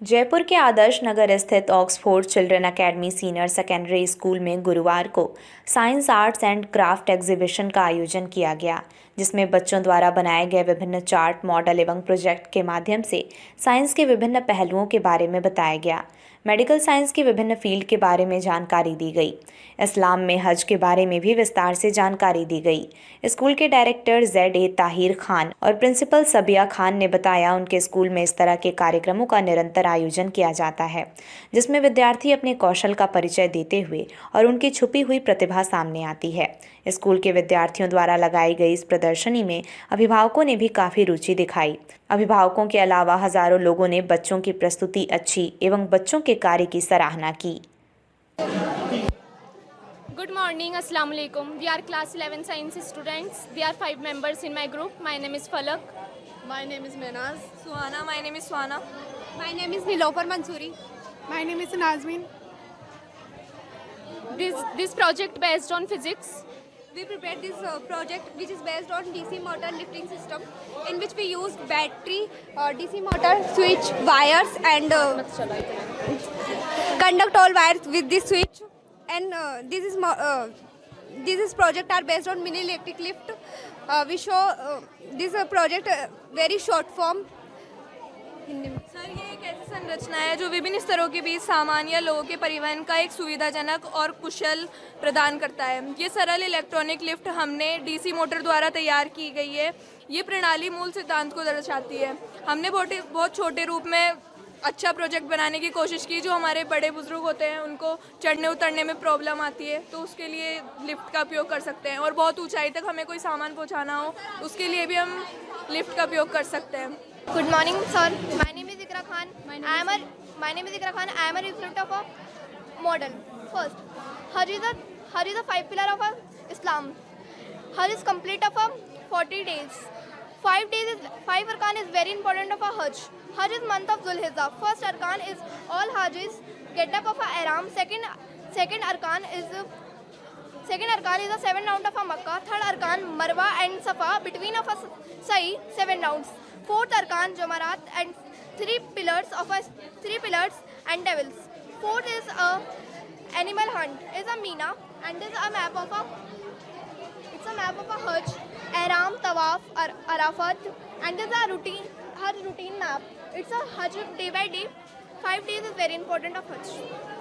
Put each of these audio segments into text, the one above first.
जयपुर के आदर्श नगर स्थित Oxford children academy senior secondary school में गुरुवार को science arts and craft exhibition का आयोजन किया गया, जिसमें बच्चों द्वारा बनाए गए विभिन्न चार्ट, मॉडल एवं प्रोजेक्ट के माध्यम से साइंस के विभिन्न पहलुओं के बारे में बताया गया। मेडिकल साइंस की विभिन्न फील्ड के बारे में जानकारी दी गई। इस्लाम में हज के बारे में भी विस्तार से जानकारी दी गई। स्कूल के डायरेक्टर ZA ताहिर खान और प्रिंसिपल सबिया खान ने बताया, उनके स्कूल में इस तरह के कार्यक्रमों का निरंतर आयोजन किया जाता है, जिसमें विद्यार्थी अपने कौशल का परिचय देते हुए और उनकी छुपी हुई प्रतिभा सामने आती है। स्कूल के विद्यार्थियों द्वारा लगाई गई इस प्रदर्शनी में अभिभावकों ने भी काफ़ी रुचि दिखाई। अभिभावकों के अलावा हजारों लोगों ने बच्चों की प्रस्तुति अच्छी एवं बच्चों के कार्य की सराहना की। Good morning, Assalamu alaikum. We are class 11 science students. There are 5 members in my group. My name is Falak. My name is Menaz. Suhana. My name is Suhana. My name is Nilofar Mansuri. My name is Nazmeen. This project based on physics. We prepared this project which is based on DC motor lifting system, in which we used battery, DC motor, switch, wires and conduct all wires with this switch. And this project are based on mini electric lift. We show this project very short form. Sir, ये एक ऐसी संरचना है जो विभिन्न स्तरों के बीच सामान या लोगों के परिवहन का एक सुविधाजनक और कुशल प्रदान करता है। ये सरल इलेक्ट्रॉनिक लिफ्ट हमने डीसी मोटर द्वारा तैयार की गई है। ये प्रणाली मूल सिद्धांत को दर्शाती है। हमने बहुत छोटे रूप में अच्छा प्रोजेक्ट बनाने की कोशिश की। जो हमारे बड़े बुजुर्ग होते हैं उनको चढ़ने उतरने में प्रॉब्लम आती है, तो उसके लिए लिफ्ट का उपयोग कर सकते हैं। और बहुत ऊंचाई तक हमें कोई सामान पहुंचाना हो, उसके लिए भी हम लिफ्ट का उपयोग कर सकते हैं। Good morning, sir. My name is Ikra Khan. I am a recipient of a model. First, Hajj is a 5 pillar of Islam. Hajj is complete of 40 days. 5 arkan is very important of a Hajj. Hajj is month of Dhul-Hijjah. First arkan is all Hajjis get up of a ihram. Second arkan is the 7 round of a Makkah. Third arkan Marwa and Safa between of a Sa'i 7 rounds. Fourth arkan Jamarat and 3 pillars and devils. Fourth is a animal hunt. Is a Mina and is a map of a Hajj, Ihram, Tawaf, Arafat, and is a routine map. It's a Hajj day by day. 5 days is very important of Hajj.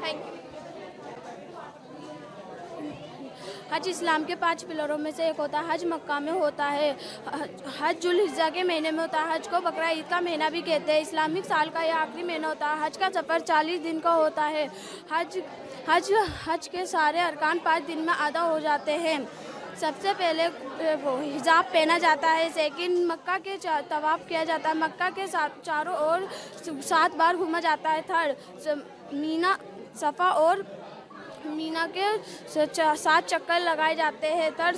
Thank you. हज इस्लाम के 5 पिलरों में से एक होता है। हज मक्का में होता है। हज जुल्हिज्जा के महीने में होता है। हज को बकरा ईद का महीना भी कहते हैं। इस्लामिक साल का यह आखिरी महीना होता है। हज का सफ़र 40 दिन का होता है। हज के सारे अरकान 5 दिन में अदा हो जाते हैं। सबसे पहले वो हिजाब पहना जाता है। सेकंड, मक्का के तवाफ़ किया जाता है। मक्का के चारों ओर 7 बार घूमा जाता है। थर्ड, मीना, सफ़ा और मीना के 7 चक्कर लगाए जाते हैं। थर्ड,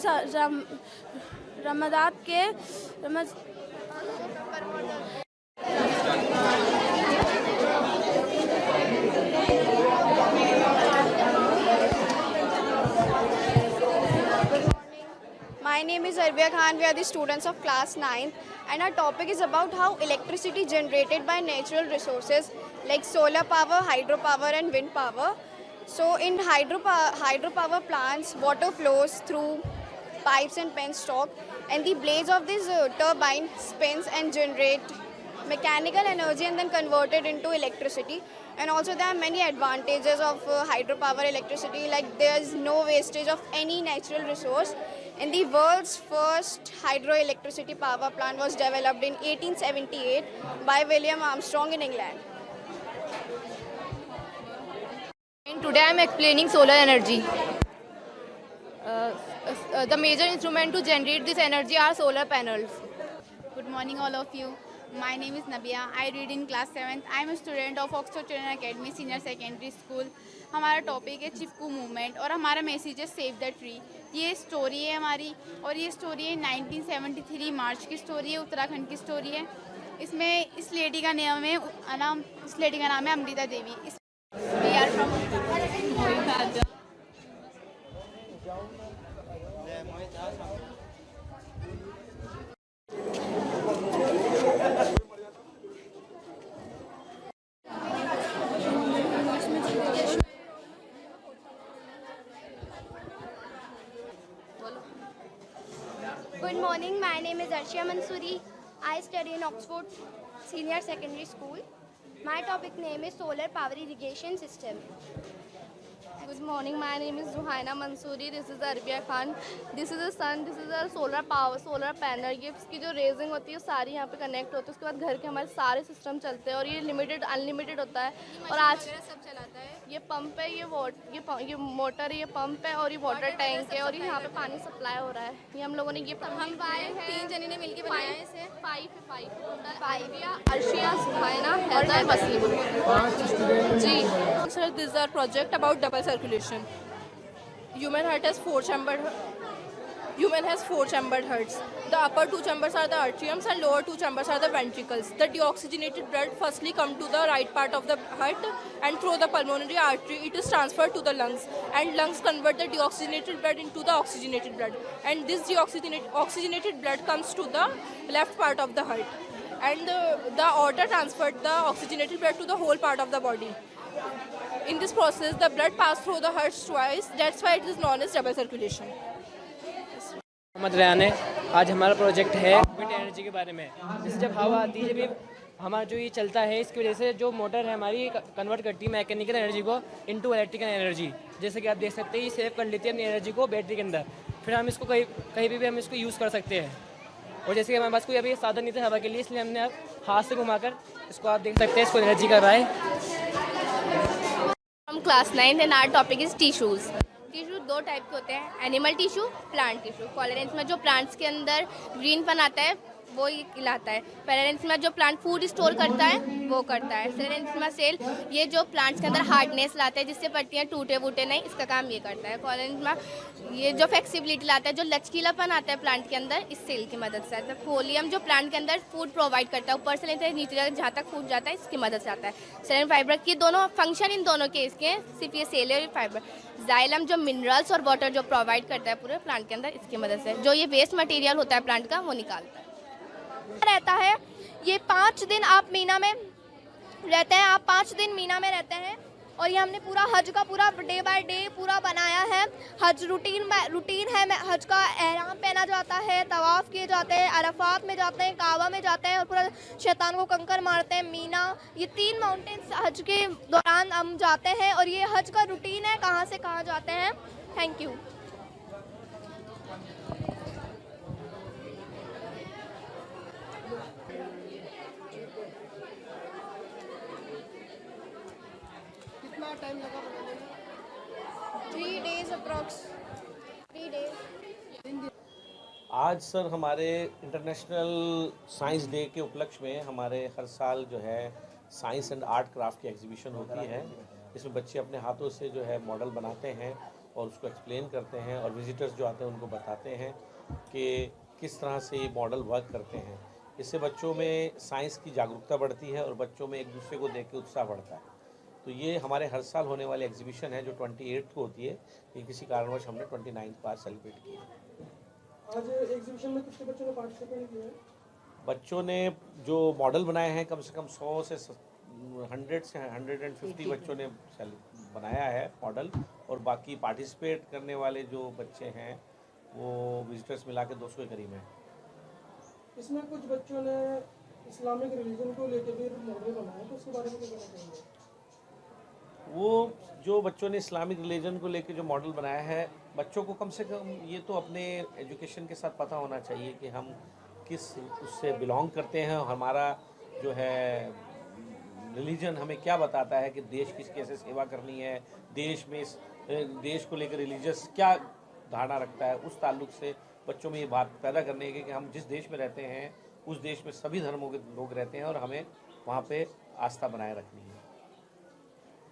रमज़ान के My name is Arbia Khan. We are the students of class 9th, and our topic is about how electricity generated by natural resources like solar power, hydropower and wind power. So in hydropower plants, water flows through pipes and penstock, and the blades of this turbine spins and generate mechanical energy and then convert it into electricity. And also there are many advantages of hydropower electricity, like there is no wastage of any natural resource. And the world's first hydroelectricity power plant was developed in 1878 by William Armstrong in England. And today I am explaining solar energy. The major instrument to generate this energy are solar panels. Good morning all of you. My name is Nabia. I read in class 7th. I am a student of Oxford Children Academy Senior Secondary School. हमारा topic है चिपकू movement और हमारा message है save the tree. ये story है हमारी, और ये स्टोरी है 1973 मार्च की स्टोरी है, उत्तराखंड की स्टोरी है। इसमें इस लेडी का नाम है Amrita Devi. We are from Good morning. My name is Arshia Mansoori. I study in Oxford Senior Secondary School. My topic name is Solar Power Irrigation System. Good morning. My name is Zuhaina Mansoori. This is Arbia Khan. This is a sun. This is a solar power, solar panel. ये इसकी जो raising होती है सारी यहाँ पे connect होती है. उसके बाद घर के हमारे सारे सिस्टम चलते हैं और ये लिमिटेड अनलिमिटेड होता है. और आज सब चलाता है. ये पंप है, ये मोटर है, ये पंप है और ये वाटर टैंक है और ये यहाँ पे पानी सप्लाई हो रहा है. ये हम लोगों ने ये हम 3 जने ने मिलकर बनाया है इसे. 5 अर्शिया, सुहाइना, हैदर, वसीम. जी. Sir, this is our project about double circulation. Human heart has four chambered hearts. The upper 2 chambers are the atriums and lower 2 chambers are the ventricles. The deoxygenated blood firstly come to the right part of the heart and through the pulmonary artery it is transferred to the lungs, and lungs convert the deoxygenated blood into the oxygenated blood, and this oxygenated blood comes to the left part of the heart, and the aorta transferred the oxygenated blood to the whole part of the body. In this process the blood passes through the heart twice. That's why it is known as double circulation. Mohammed Ryan है. आज हमारा project है wind energy के बारे में. जैसे जब हवा आती है, जब हमारा जो ये चलता है, इसकी वजह से जो मोटर है हमारी कन्वर्ट करती है मैकेनिकल एनर्जी को इनटू इलेक्ट्रिकल एनर्जी. जैसे कि आप देख सकते हैं ये सेव कर लेती है अपनी एनर्जी को बैटरी के अंदर. फिर हम इसको कहीं भी हम इसको यूज़ कर सकते हैं. और जैसे कि हमारे पास कोई अभी साधन नहीं था हवा के लिए, इसलिए हमने अब हाथ से घुमाकर इसको आप देख सकते हैं इसको एनर्जी कर रहा है. From class 9 and our topic is tissues. Tissue 2 type के होते हैं, एनिमल टिश्यू, प्लांट टिश्यू. कॉलोरेंस में जो प्लांट्स के अंदर ग्रीनपन आता है वो ये कहलाता है. पेरेंट्स जो प्लांट फूड स्टोर करता है वो करता है. सेरेंस्मा सेल ये जो प्लांट्स के अंदर हार्डनेस लाता है जिससे पत्तियाँ टूटे वूटे नहीं, इसका काम ये करता है. कॉलोरेंस्मा ये जो फ्लेक्सिबिलिटी लाता है, जो लचकीलापन आता है प्लांट के अंदर, इस सेल की मदद से आता है. फोलियम जो प्लांट के अंदर फूड प्रोवाइड करता है, ऊपर से लेते हैं नीचे जहाँ तक फूड जाता है, इसकी मदद से आता है. सेरेन फाइबर की दोनों फंक्शन इन दोनों के इसके हैं, सिर्फ ये सेल है और फाइबर. जाइलम जो मिनरल्स और वाटर जो प्रोवाइड करता है पूरे प्लांट के अंदर, इसकी मदद से जो ये वेस्ट मटेरियल होता है प्लांट का वो निकालता है. रहता है ये 5 दिन आप मीना में रहते हैं. आप 5 दिन मीना में रहते हैं और ये हमने पूरा हज का पूरा डे बाय डे पूरा बनाया है. हज रूटीन है. हज का एहराम पहना जाता है, तवाफ़ किए जाते हैं, अरफात में जाते हैं, काबा में जाते हैं और पूरा शैतान को कंकर मारते हैं. मीना ये 3 माउंटेन्स हज के दौरान हम जाते हैं और ये हज का रूटीन है. कहाँ से कहाँ जाते हैं. Thank you. टाइम लगा बनाने में? 3 days अप्रॉक्स. 3 days. आज सर हमारे इंटरनेशनल साइंस डे के उपलक्ष्य में हमारे हर साल जो है साइंस एंड आर्ट क्राफ्ट की एग्जीबिशन होती है. इसमें बच्चे अपने हाथों से जो है मॉडल बनाते हैं और उसको एक्सप्लेन करते हैं और विजिटर्स जो आते हैं उनको बताते हैं कि किस तरह से ये मॉडल वर्क करते हैं. इससे बच्चों में साइंस की जागरूकता बढ़ती है और बच्चों में एक दूसरे को देख के उत्साह बढ़ता है. तो ये हमारे हर साल होने वाली एग्जीबिशन है जो 28 को होती है. ये किसी कारणवश हमने 29 को आज सेलिब्रेट किया. आज एग्जीबिशन में कितने बच्चों ने पार्टिसिपेट किया है? बच्चों ने जो मॉडल बनाए हैं कम से कम 100 से 100 से 150 बच्चों ने बनाया है मॉडल. और बाकी पार्टिसिपेट करने वाले जो बच्चे हैं वो विजिटर्स मिला के 200 के करीब हैं. इसमें कुछ बच्चों ने इस्लामिक रिलीजन को लेकर भी मॉडल बनाए, तो उसके बारे में क्या कहना चाहेंगे? वो जो बच्चों ने इस्लामिक रिलीजन को लेकर जो मॉडल बनाया है, बच्चों को कम से कम ये तो अपने एजुकेशन के साथ पता होना चाहिए कि हम किस उससे बिलोंग करते हैं और हमारा जो है रिलीजन हमें क्या बताता है कि देश की कैसे सेवा करनी है, देश में देश को लेकर रिलीजियस क्या धारणा रखता है. उस ताल्लुक से बच्चों में ये बात पैदा करने की कि हम जिस देश में रहते हैं उस देश में सभी धर्मों के लोग रहते हैं और हमें वहाँ पे आस्था बनाए रखनी है.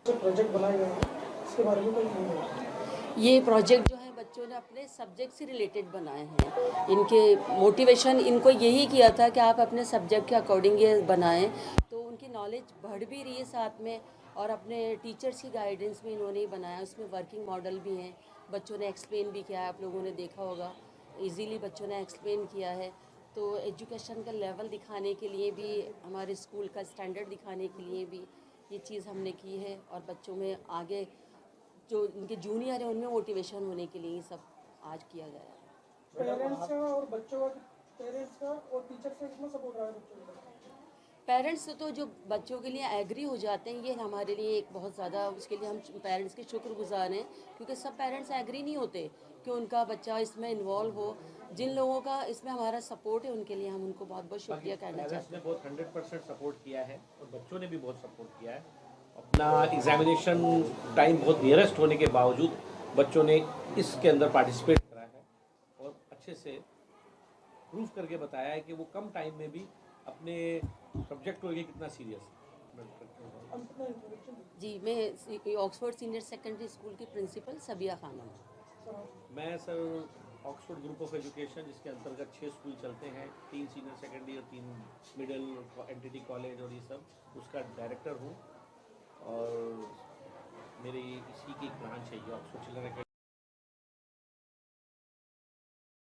प्रोजेक्ट बनाए गए हैं इसके बारे में कोई नहीं है. ये प्रोजेक्ट जो है बच्चों ने अपने सब्जेक्ट से रिलेटेड बनाए हैं. इनके मोटिवेशन इनको यही किया था कि आप अपने सब्जेक्ट के अकॉर्डिंग ये बनाएं, तो उनकी नॉलेज बढ़ भी रही है साथ में. और अपने टीचर्स की गाइडेंस में इन्होंने ही बनाया. उसमें वर्किंग मॉडल भी हैं, बच्चों ने एक्सप्लेन भी किया है. आप लोगों ने देखा होगा इजीली बच्चों ने एक्सप्लेन किया है. तो एजुकेशन का लेवल दिखाने के लिए भी, हमारे स्कूल का स्टैंडर्ड दिखाने के लिए भी ये चीज़ हमने की है. और बच्चों में आगे जो उनके जूनियर हैं उनमें मोटिवेशन होने के लिए ये सब आज किया गया है. पेरेंट्स का और बच्चों का, पेरेंट्स का और टीचर से कितना सपोर्ट रहा है बच्चों का? पेरेंट्स तो जो बच्चों के लिए एग्री हो जाते हैं, ये हमारे लिए एक बहुत ज़्यादा, उसके लिए हम पेरेंट्स के शुक्रगुजार हैं, क्योंकि सब पेरेंट्स एग्री नहीं होते कि उनका बच्चा इसमें इन्वॉल्व हो। जिन लोगों का इसमें हमारा सपोर्ट है, उनके लिए हम उनको बहुत बहुत शुक्रिया कहना पेरेंट्स चाहते ने हैं। बहुत 100% सपोर्ट किया है और बच्चों ने भी बहुत सपोर्ट किया है। अपना एग्जामिनेशन टाइम बहुत नियरेस्ट होने के बावजूद बच्चों ने इसके अंदर पार्टिसिपेट करा है और अच्छे से प्रूव करके बताया है कि वो कम टाइम में भी अपने सब्जेक्ट को लेके कितना सीरियस है। जी, मैं ऑक्सफोर्ड सीनियर सेकेंडरी स्कूल की प्रिंसिपल सबिया खानम। मैं sir Oxford group of education, जिसके अंतर्गत 6 स्कूल चलते हैं, 3 सीनियर सेकेंडरी और 3 मिडिल एनटीटी कॉलेज और ये सब, उसका डायरेक्टर हूँ। और मेरी इसी की ब्रांच है ये ऑक्सफोर्ड चिल्ड्रन